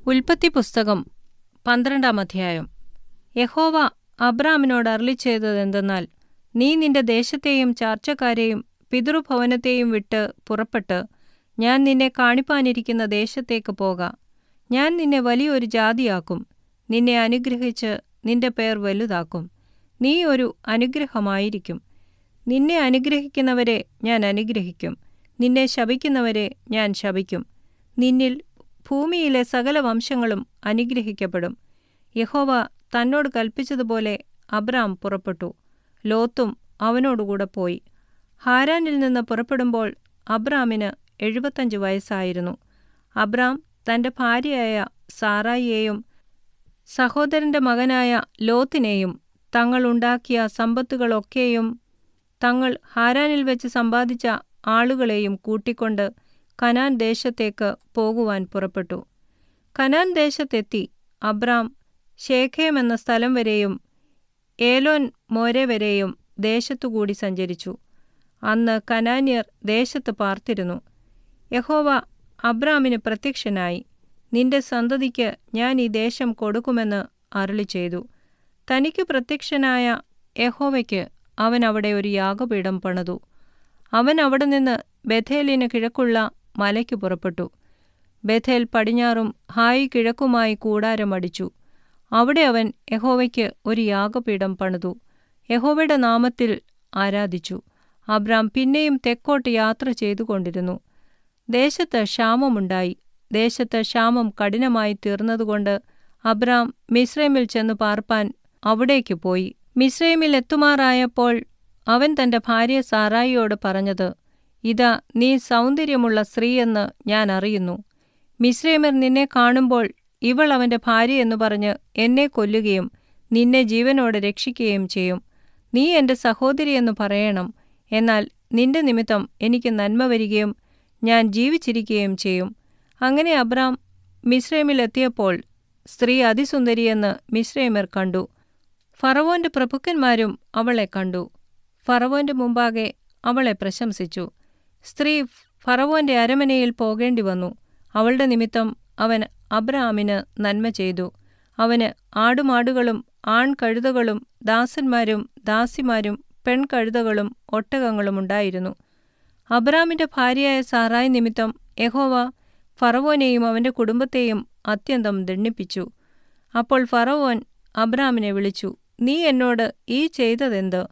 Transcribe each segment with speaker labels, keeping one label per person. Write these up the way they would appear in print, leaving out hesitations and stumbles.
Speaker 1: ഉൽപ്പത്തി പുസ്തകം 12-ാം അധ്യായം. യഹോവ അബ്രാമിനോട് അരുളിച്ചെയ്തതെന്തെന്നാൽ, നീ നിന്റെ ദേശത്തെയും ചാർച്ചക്കാരെയും പിതൃഭവനത്തെയും വിട്ട് പുറപ്പെട്ട് ഞാൻ നിന്നെ കാണിപ്പാനിരിക്കുന്ന ദേശത്തേക്ക് പോക. ഞാൻ നിന്നെ വലിയൊരു ജാതിയാക്കും, നിന്നെ അനുഗ്രഹിച്ച് നിന്റെ പേർ വലുതാക്കും. നീ ഒരു അനുഗ്രഹമായിരിക്കും. നിന്നെ അനുഗ്രഹിക്കുന്നവരെ ഞാൻ അനുഗ്രഹിക്കും, നിന്നെ ശപിക്കുന്നവരെ ഞാൻ ശപിക്കും. നിന്നിൽ ഭൂമിയിലെ സകല വംശങ്ങളും അനുഗ്രഹിക്കപ്പെടും. യഹോവ തന്നോട് കൽപ്പിച്ചതുപോലെ അബ്രാം പുറപ്പെട്ടു. ലോത്തും അവനോടുകൂടെ പോയി. ഹാരാനിൽ നിന്ന് പുറപ്പെടുമ്പോൾ അബ്രാമിന് 75 വയസ്സായിരുന്നു. അബ്രാം തന്റെ ഭാര്യയായ സാറായിയെയും സഹോദരന്റെ മകനായ ലോത്തിനെയും തങ്ങളുണ്ടാക്കിയ സമ്പത്തുകളൊക്കെയും തങ്ങൾ ഹാരാനിൽ വെച്ച് സമ്പാദിച്ച ആളുകളെയും കൂട്ടിക്കൊണ്ട് കനാൻ ദേശത്തേക്ക് പോകുവാൻ പുറപ്പെട്ടു. കനാൻ ദേശത്തെത്തി അബ്രാം ശേഖേം എന്ന സ്ഥലം വരെയും ഏലോൻ മോരെ വരെയും ദേശത്തുകൂടി സഞ്ചരിച്ചു. അന്ന് കനാന്യർ ദേശത്ത് പാർത്തിരുന്നു. യഹോവ അബ്രാമിന് പ്രത്യക്ഷനായി, നിന്റെ സന്തതിക്ക് ഞാൻ ഈ ദേശം കൊടുക്കുമെന്ന് അരുളിച്ചെയ്തു. തനിക്ക് പ്രത്യക്ഷനായ യഹോവയ്ക്ക് അവൻ അവിടെ ഒരു യാഗപീഠം പണിതു. അവൻ അവിടെ നിന്ന് ബേഥേലിന് കിഴക്കുള്ള മലയ്ക്ക് പുറപ്പെട്ടു. ബേഥേൽ പടിഞ്ഞാറും ഹായി കിഴക്കുമായി കൂടാരമടിച്ചു. അവിടെ അവൻ യഹോവയ്ക്ക് ഒരു യാഗപീഠം പണിതു, യഹോവയുടെ നാമത്തിൽ ആരാധിച്ചു. അബ്രാം പിന്നെയും തെക്കോട്ട് യാത്ര ചെയ്തുകൊണ്ടിരുന്നു. ദേശത്ത് ക്ഷാമമുണ്ടായി. ദേശത്ത് ക്ഷാമം കഠിനമായി തീർന്നതുകൊണ്ട് അബ്രാം മിസ്രൈമിൽ ചെന്ന് പാർപ്പാൻ അവിടേക്ക് പോയി. മിസ്രൈമിൽ എത്തുമാറായപ്പോൾ അവൻ തന്റെ ഭാര്യ സാറായിയോട് പറഞ്ഞത്, ഇതാ, നീ സൗന്ദര്യമുള്ള സ്ത്രീയെന്ന് ഞാൻ അറിയുന്നു. മിസ്രൈമ്യർ നിന്നെ കാണുമ്പോൾ ഇവൾ അവന്റെ ഭാര്യയെന്നു പറഞ്ഞ് എന്നെ കൊല്ലുകയും നിന്നെ ജീവനോടെ രക്ഷിക്കുകയും ചെയ്യും. നീ എന്റെ സഹോദരിയെന്നു പറയണം. എന്നാൽ നിന്റെ നിമിത്തം എനിക്ക് നന്മ വരികയും ഞാൻ ജീവിച്ചിരിക്കുകയും ചെയ്യും. അങ്ങനെ അബ്രാം മിസ്രൈമിലെത്തിയപ്പോൾ സ്ത്രീ അതിസുന്ദരിയെന്ന് മിസ്രൈമ്യർ കണ്ടു. ഫറവോന്റെ പ്രഭുക്കന്മാരും അവളെ കണ്ടു. ഫറവോന്റെ മുമ്പാകെ അവളെ പ്രശംസിച്ചു. സ്ത്രീ ഫറവോന്റെ അരമനയിൽ പോകേണ്ടി വന്നു. അവളുടെ നിമിത്തം അവൻ അബ്രാമിന് നന്മ ചെയ്തു. അവന് ആടുമാടുകളും ആൺകഴുതകളും ദാസന്മാരും ദാസിമാരും പെൺകഴുതകളും ഒട്ടകങ്ങളും ഉണ്ടായിരുന്നു. അബ്രാമിന്റെ ഭാര്യയായ സാറായി നിമിത്തം യഹോവ ഫറവോനെയും അവന്റെ കുടുംബത്തെയും അത്യന്തം ദണ്ഡിപ്പിച്ചു. അപ്പോൾ ഫറവോൻ അബ്രാമിനെ വിളിച്ചു, നീ എന്നോട് ഈ ചെയ്തതെന്ത്?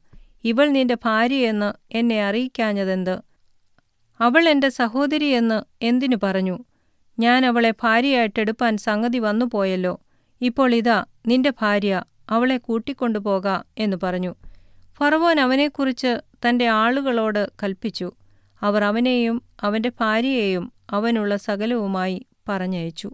Speaker 1: ഇവൾ നിന്റെ ഭാര്യയെന്ന് എന്നെ അറിയിക്കാഞ്ഞതെന്ത്? അവൾ എന്റെ സഹോദരിയെന്ന് എന്തിനു പറഞ്ഞു? ഞാൻ അവളെ ഭാര്യയായിട്ടെടുപ്പാൻ സംഗതി വന്നുപോയല്ലോ. ഇപ്പോൾ ഇതാ നിന്റെ ഭാര്യ, അവളെ കൂട്ടിക്കൊണ്ടുപോക എന്നു പറഞ്ഞു. ഫറവോൻ അവനെക്കുറിച്ച് തന്റെ ആളുകളോട് കൽപ്പിച്ചു. അവർ അവനെയും അവന്റെ ഭാര്യയെയും അവനുള്ള സകലവുമായി പറഞ്ഞയച്ചു.